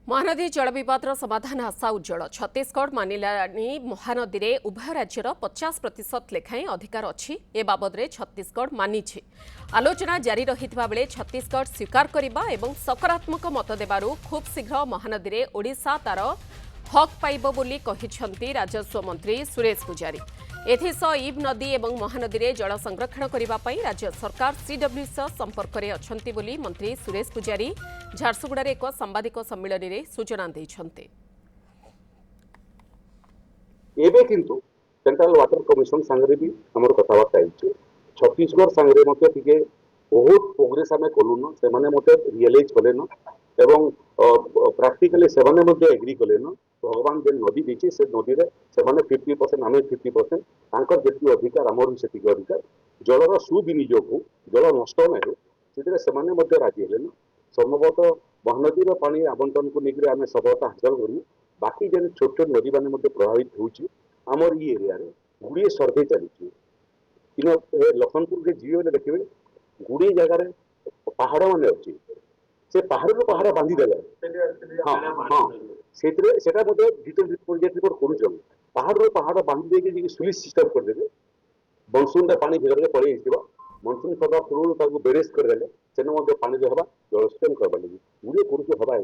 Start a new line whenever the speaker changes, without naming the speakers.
महानदी जल विवादर समाधान आशा उज्जवल छत्तीसगढ़ मानिलानी महानदी में उभय राज्यर 50% लेखाएं अधिकार अच्छी ए बाबद छत्तीसगढ़ मानिछि। आलोचना जारी रहितबा बेले छत्तीसगढ़ स्वीकार करने और सकारात्मक मत देबारु खूब शीघ्र महानदी में ओडिशा तार हक पाइब बोली कहिछंती राजस्व मंत्री सुरेश पुजारी। एथिसह इब नदी और महानदी में जल संरक्षण करने राज्य सरकार सीडब्ल्यूसी संपर्क में अछंती बोली मंत्री सुरेश पुजारी झारसुगुड़ारे एक सांबादिक सम्मेलन में सूचना देछंती।
एबे किंतु सेंट्रल वाटर कमिशन संगे भी हमर कथाबार्ता होइछ। छत्तीसगढ़ संगे मते टिके बहुत प्रोग्रेस हमें कलुन से माने मते रियलाइज कलेन एवं प्रैक्टिकली से माने मते एग्री कलेन भगवान जे नदी देछि से नदी रे से माने 50% हमें 50% तांकर जेति अधिकार हमर भी सेति अधिकार जलर सुविनियोग हो जल नष्ट नै हो सेतिरे से माने मते राजी हेलेन संभवतः महानदी पानी आवंटन को लेकर आम सफलता हासिल करूँ। बाकी जेन छोट छोट नदी मैंने प्रभावित होमर ये एरिया गुड़े सर्भे चली लखनपुर के जीव देखिए गुड़े जगार पहाड़ मान अच्छी से पहाड़ को पहाड़ बांधी देला। हाँ हाँ से डिटेल प्रोजेक्ट कर पहाड़ पहाड़ बांधी देके सुइच सिस्टम करदे मनसून पानी भर पड़े मनसून सदा पूर्व बेरेज करदे से पानी जो हवा जलसेचन करवा लगे गुड़े कर हवा